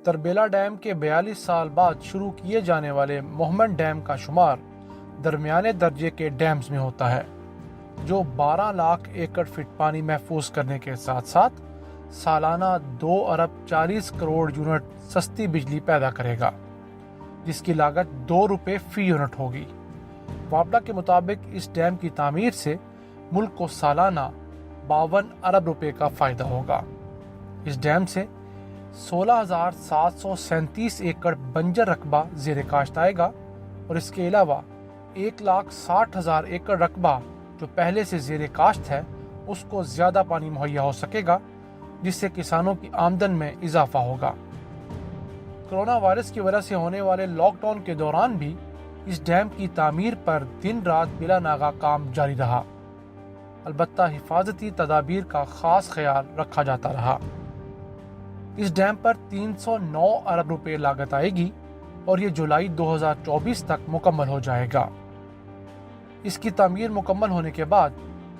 Tarbela dam کے 42 سال بعد شروع کیے جانے والے موہمن ڈیم کا شمار درمیانے درجے کے ڈیمز میں ہوتا ہے، جو 12 لاکھ ایکڑ فٹ پانی محفوظ کرنے کے ساتھ ساتھ سالانہ 2 ارب 40 کروڑ یونٹ سستی بجلی پیدا کرے گا، جس کی لاگت 2 روپے فی یونٹ ہوگی۔ وابڈا کے مطابق اس ڈیم کی تعمیر سے ملک کو سالانہ 52 ارب روپے کا فائدہ ہوگا۔ اس ڈیم سے 16,737 ایکڑ بنجر رقبہ زیر کاشت آئے گا، اور اس کے علاوہ 1,60,000 ایکڑ رقبہ جو پہلے سے زیر کاشت ہے اس کو زیادہ پانی مہیا ہو سکے گا، جس سے کسانوں کی آمدن میں اضافہ ہوگا۔ کرونا وائرس کی وجہ سے ہونے والے لاک ڈاؤن کے دوران بھی اس ڈیم کی تعمیر پر دن رات بلا ناغہ کام جاری رہا، البتہ حفاظتی تدابیر کا خاص خیال رکھا جاتا رہا۔ اس ڈیم پر 309 ارب روپے لاگت آئے گی اور یہ جولائی 2024 تک مکمل ہو جائے گا۔ اس کی تعمیر مکمل ہونے کے بعد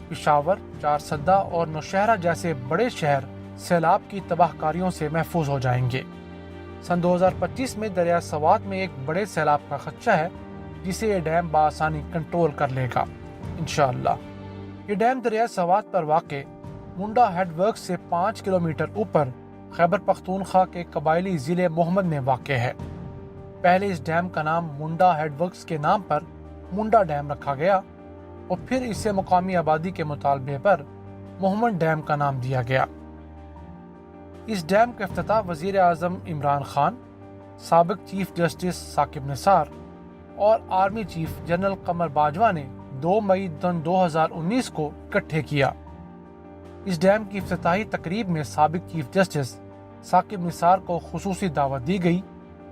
پشاور، چارسدہ اور نوشہرہ جیسے بڑے شہر سیلاب کی تباہ کاریوں سے محفوظ ہو جائیں گے۔ سن 2025 میں دریا سوات میں ایک بڑے سیلاب کا خدشہ ہے، جسے یہ ڈیم بآسانی کنٹرول کر لے گا انشاءاللہ۔ یہ ڈیم دریا سوات پر واقع منڈا ہیڈ ورکس سے 5 کلومیٹر اوپر خیبر پختونخوا کے قبائلی ضلع محمد میں واقع ہے۔ پہلے اس ڈیم کا نام منڈا ہیڈ ورکس کے نام پر منڈا ڈیم رکھا گیا، اور پھر اسے مقامی آبادی کے مطالبے پر محمد ڈیم کا نام دیا گیا۔ اس ڈیم کا افتتاح وزیر اعظم عمران خان، سابق چیف جسٹس ثاقب نثار اور army chief general Qamar Bajwa نے 2 مئی 2019 کو اکٹھے کیا۔ اس ڈیم کی افتتاحی تقریب میں سابق چیف جسٹس ثاقب نثار کو خصوصی دعوت دی گئی،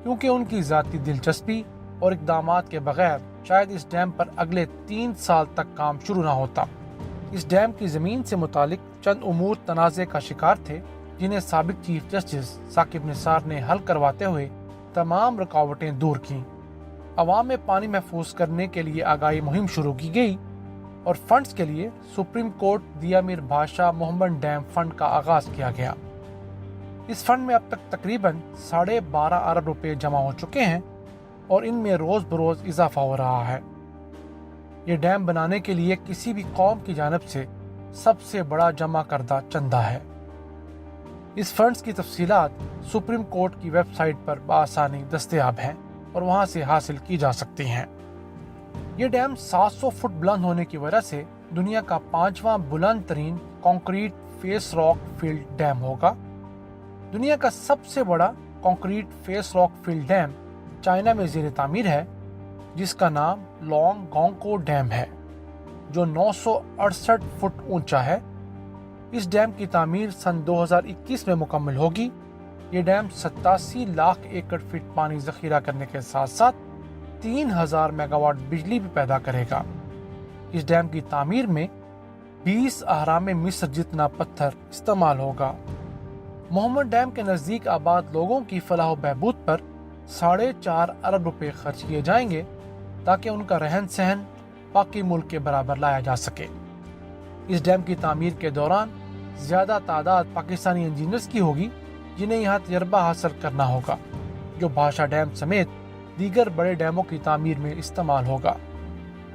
کیونکہ ان کی ذاتی دلچسپی اور اقدامات کے بغیر شاید اس ڈیم پر اگلے 3 سال تک کام شروع نہ ہوتا۔ اس ڈیم کی زمین سے متعلق چند امور تنازع کا شکار تھے، جنہیں سابق چیف جسٹس ثاقب نثار نے حل کرواتے ہوئے تمام رکاوٹیں دور کیں۔ عوام میں پانی محفوظ کرنے کے لیے آگاہی مہم شروع کی گئی، اور فنڈز کے لیے سپریم کورٹ دیا میر بادشاہ محمد ڈیم فنڈ کا آغاز کیا گیا۔ اس فنڈ میں اب تک تقریباً 12.5 ارب روپے جمع ہو چکے ہیں، اور ان میں روز بروز اضافہ ہو رہا ہے۔ یہ ڈیم بنانے کے لیے کسی بھی قوم کی جانب سے سب سے بڑا جمع کردہ چندہ ہے۔ اس فنڈز کی تفصیلات سپریم کورٹ کی ویب سائٹ پر بآسانی دستیاب ہیں اور وہاں سے حاصل کی جا سکتی ہیں۔ یہ ڈیم 700 فٹ بلند ہونے کی وجہ سے دنیا کا 5واں بلند ترین concrete face rock fill dam ہوگا۔ دنیا کا سب سے بڑا concrete face rock fill dam China میں زیر تعمیر ہے، جس کا نام لانگ گونگکو ڈیم ہے، جو 968 فٹ اونچا ہے۔ اس ڈیم کی تعمیر سن 2021 میں مکمل ہوگی۔ یہ ڈیم 87 لاکھ ایکڑ فٹ پانی ذخیرہ کرنے کے ساتھ ساتھ 3000 میگا واٹ بجلی بھی پیدا کرے گا۔ اس ڈیم کی تعمیر میں 20 اہرام مصر جتنا پتھر استعمال ہوگا۔ محمد ڈیم کے نزدیک آباد لوگوں کی فلاح و بہبود پر 4.5 ارب روپے خرچ کیے جائیں گے، تاکہ ان کا رہن سہن باقی ملک کے برابر لایا جا سکے۔ اس ڈیم کی تعمیر کے دوران زیادہ تعداد پاکستانی انجینئرز کی ہوگی، جنہیں یہاں تجربہ حاصل کرنا ہوگا، جو بھاشا ڈیم سمیت دیگر بڑے ڈیموں کی تعمیر میں استعمال ہوگا۔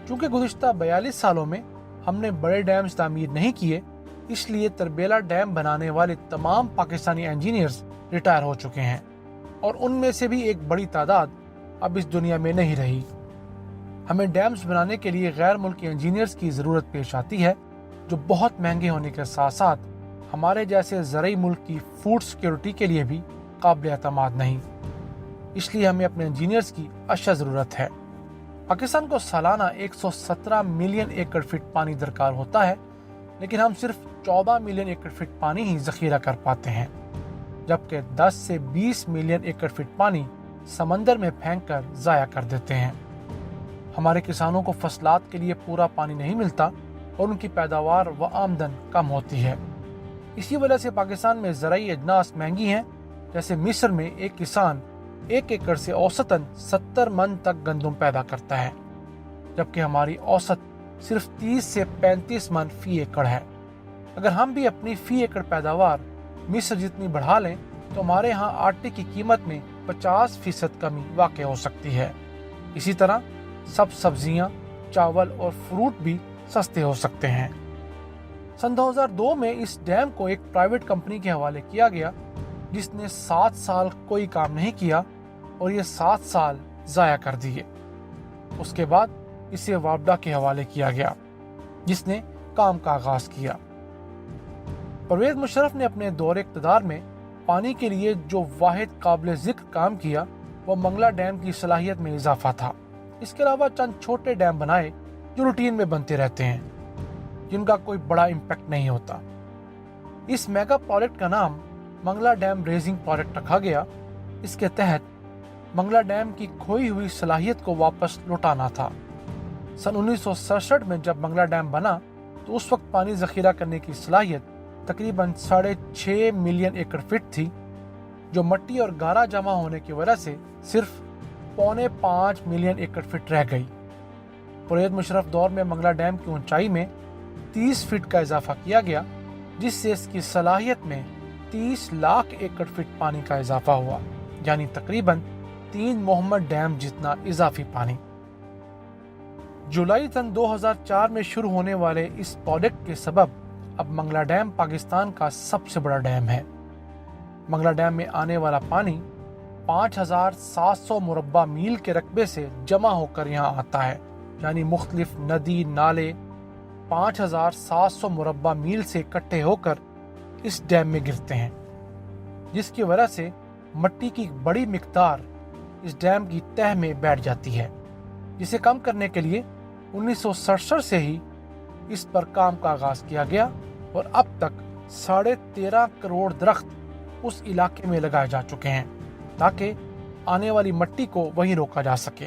چونکہ گزشتہ 42 سالوں میں ہم نے بڑے ڈیمز تعمیر نہیں کیے، اس لیے تربیلا ڈیم بنانے والے تمام پاکستانی انجینئرز ریٹائر ہو چکے ہیں، اور ان میں سے بھی ایک بڑی تعداد اب اس دنیا میں نہیں رہی۔ ہمیں ڈیمز بنانے کے لیے غیر ملکی انجینئرز کی ضرورت پیش آتی ہے، جو بہت مہنگے ہونے کے ساتھ ساتھ ہمارے جیسے زرعی ملک کی فوڈ سیکیورٹی کے لیے بھی قابل اعتماد نہیں۔ اس لیے ہمیں اپنے انجینئرز کی اشد ضرورت ہے۔ پاکستان کو سالانہ 117 ملین ایکڑ فٹ پانی درکار ہوتا ہے، لیکن ہم صرف 14 ملین ایکڑ فٹ پانی ہی ذخیرہ کر پاتے ہیں، جبکہ 10 سے 20 ملین ایکڑ فٹ پانی سمندر میں پھینک کر ضائع کر دیتے ہیں۔ ہمارے کسانوں کو فصلات کے لیے پورا پانی نہیں ملتا، اور ان کی پیداوار و آمدن کم ہوتی ہے۔ اسی وجہ سے پاکستان میں زرعی اجناس مہنگی ہیں، جیسے مصر میں ایک کسان 1 ایکڑ سے اوسطاً 70 من تک گندم پیدا کرتا ہے، جبکہ ہماری اوسط صرف 30 سے 35 من فی ایکڑ ہے۔ اگر ہم بھی اپنی فی ایکڑ پیداوار مصر جتنی بڑھا لیں तो हमारे यहाँ आटे की कीमत में 50% कमी वाक़ हो सकती है। इसी तरह सब सब्जियां, चावल और फ्रूट भी सस्ते हो सकते हैं। सन 2002 में इस डैम को एक प्राइवेट कंपनी के हवाले किया गया, जिसने 7 साल कोई काम नहीं किया और ये 7 साल ज़ाया कर दिए। उसके बाद इसे वापडा के हवाले किया गया, जिसने काम का आगाज किया। परवेज़ मुशर्रफ ने अपने दौरे इक़्तिदार में पानी के लिए जो वाहिद काबिल ज़िक्र काम किया वो मंगला डैम की सलाहियत में इजाफा था। इसके अलावा चंद छोटे डैम बनाए जो रूटीन में बनते रहते हैं, जिनका कोई बड़ा इम्पैक्ट नहीं होता। इस मेगा प्रोजेक्ट का नाम मंगला डैम रेजिंग प्रोजेक्ट रखा गया। इसके तहत मंगला डैम की खोई हुई सलाहियत को वापस लौटाना था। सन 1967 में जब मंगला डैम बना तो उस वक्त पानी ज़ख़ीरा करने की सलाहियत तकरीबन 6.5 मिलियन एकड़ फीट थी, जो मट्टी और गारा जमा होने की वजह से सिर्फ 4.5 मिलियन एकड़ फीट रह गई। परवेज़ मुशर्रफ दौर में मंगला डैम की ऊंचाई में 30 फीट का इजाफा किया गया, जिससे इसकी सलाहियत में 30 लाख एकड़ फीट पानी का इजाफा हुआ, यानी तकरीबन 3 मोहम्मद डैम जितना इजाफी पानी। जुलाई सन 2004 में शुरू होने वाले इस प्रोजेक्ट के सबब अब मंगला डैम पाकिस्तान का सबसे बड़ा डैम है। मंगला डैम में आने वाला पानी 5,700 मुरब्बा मील के रकबे से जमा होकर यहाँ आता है, यानी मुख्तलिफ नदी नाले 5,700 मुरब्बा मील से इकट्ठे होकर इस डैम में गिरते हैं, जिसकी वजह से मट्टी की बड़ी मिकदार इस डैम की तह में बैठ जाती है, जिसे कम करने के लिए 1967 से ही इस पर काम का आगाज किया गया और अब तक 13.5 करोड़ दरख्त उस इलाके में लगाए जा चुके हैं, ताकि आने वाली मट्टी को वहीं रोका जा सके,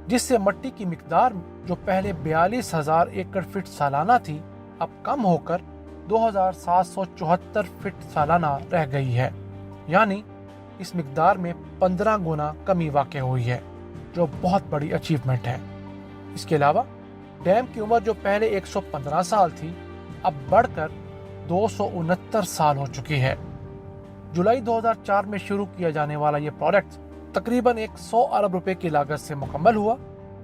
जिससे मट्टी की मिकदार जो पहले 42,000 एकड़ फीट सालाना थी अब कम होकर 2,774 फीट सालाना रह गई है। यानी इस मिकदार में 15 गुना कमी वाक़ हुई है, जो बहुत बड़ी अचीवमेंट है। इसके अलावा डैम की उम्र जो पहले 115 साल थी अब बढ़कर 269 साल हो चुकी है। जुलाई 2004 में शुरू किया जाने वाला ये प्रोजेक्ट तकरीबन 100 अरब रुपए की लागत से मुकम्मल हुआ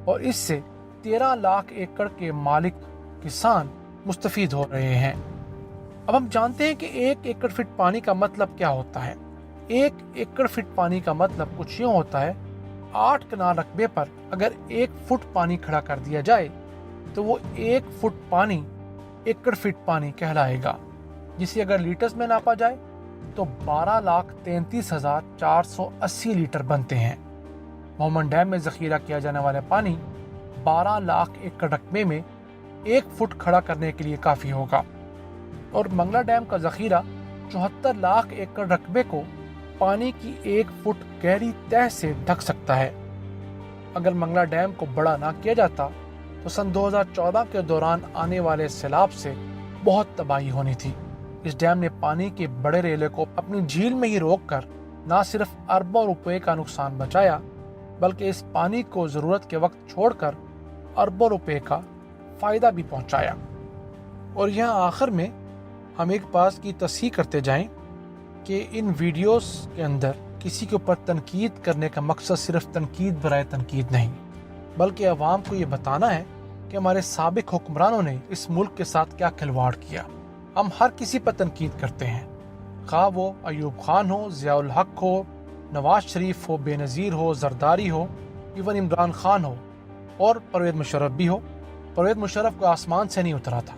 और इससे 13 लाख एकड़ के मालिक किसान मुस्तफीद हो रहे हैं। अब हम जानते हैं कि 1 एकड़ फीट पानी का मतलब क्या होता है। 1 एकड़ फीट पानी का मतलब कुछ यूँ होता है, 8 कनाल रकबे पर अगर 1 फुट पानी खड़ा कर दिया जाए तो वो 1 फुट पानी एकड़ फीट पानी कहलाएगा, जिसे अगर लीटर्स में नापा जाए तो 12,33,480 लीटर बनते हैं। मोहम्मद डैम में ज़ख़ीरा किया जाने वाला पानी 12 लाख एकड़ रकबे में 1 फुट खड़ा करने के लिए काफ़ी होगा और मंगला डैम का ज़ख़ीरा 74 लाख एकड़ रकबे को पानी की 1 फुट गहरी तह से ढक सकता है। अगर मंगला डैम को बड़ा ना किया जाता तो सन 2014 के दौरान आने वाले सैलाब से बहुत तबाही होनी थी। इस डैम ने पानी के बड़े रेले को अपनी झील में ही रोककर न सिर्फ अरबों रुपए का नुकसान बचाया, बल्कि इस पानी को ज़रूरत के वक्त छोड़कर अरबों रुपए का फ़ायदा भी पहुंचाया। और यहाँ आखिर में हम एक बात की तस्हीह करते जाएं कि इन वीडियोस के अंदर किसी के ऊपर तनकीद करने का मकसद सिर्फ तनकीद बराए तनकीद नहीं, बल्कि अवाम को ये बताना है कि हमारे साबिक हुक्मरानों ने इस मुल्क के साथ क्या खिलवाड़ किया। हम हर किसी पर तनकीद करते हैं, खा वो अयूब खान हो, ज़ियाउल हक हो, नवाज शरीफ हो, बेनज़ीर हो, जरदारी हो, इवन इमरान खान हो और परवेज़ मुशर्रफ भी हो। परवेज़ मुशर्रफ को आसमान से नहीं उतरा था,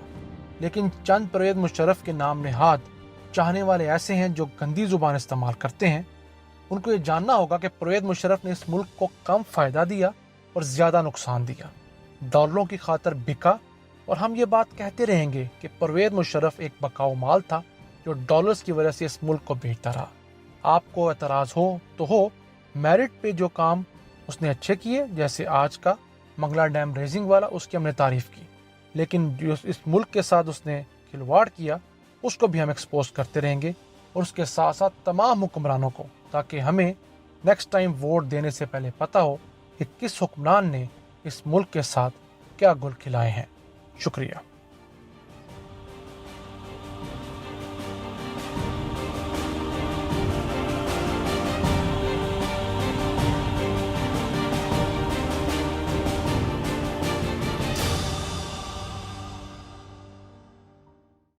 लेकिन चंद परवेज़ मुशर्रफ के नाम नेहाद चाहने वाले ऐसे हैं जो गंदी ज़ुबान इस्तेमाल करते हैं। उनको ये जानना होगा कि परवेज़ मुशर्रफ ने इस मुल्क को कम फ़ायदा दिया और ज़्यादा नुकसान दिया। डॉलरों की खातर बिका और हम ये बात कहते रहेंगे कि परवेज़ मुशर्रफ एक बकाऊ माल था जो डॉलर्स की वजह से इस मुल्क को बेचता रहा। आपको एतराज़ हो तो हो, मेरिट पे जो काम उसने अच्छे किए, जैसे आज का मंगला डैम रेजिंग वाला, उसकी हमने तारीफ़ की, लेकिन जो इस मुल्क के साथ उसने खिलवाड़ किया उसको भी हम एक्सपोज करते रहेंगे और उसके साथ साथ तमाम हुक्मरानों को, ताकि हमें नेक्स्ट टाइम वोट देने से पहले पता हो कि किस हुक्मरान ने इस मुल्क के साथ क्या गुल खिलाए हैं। शुक्रिया।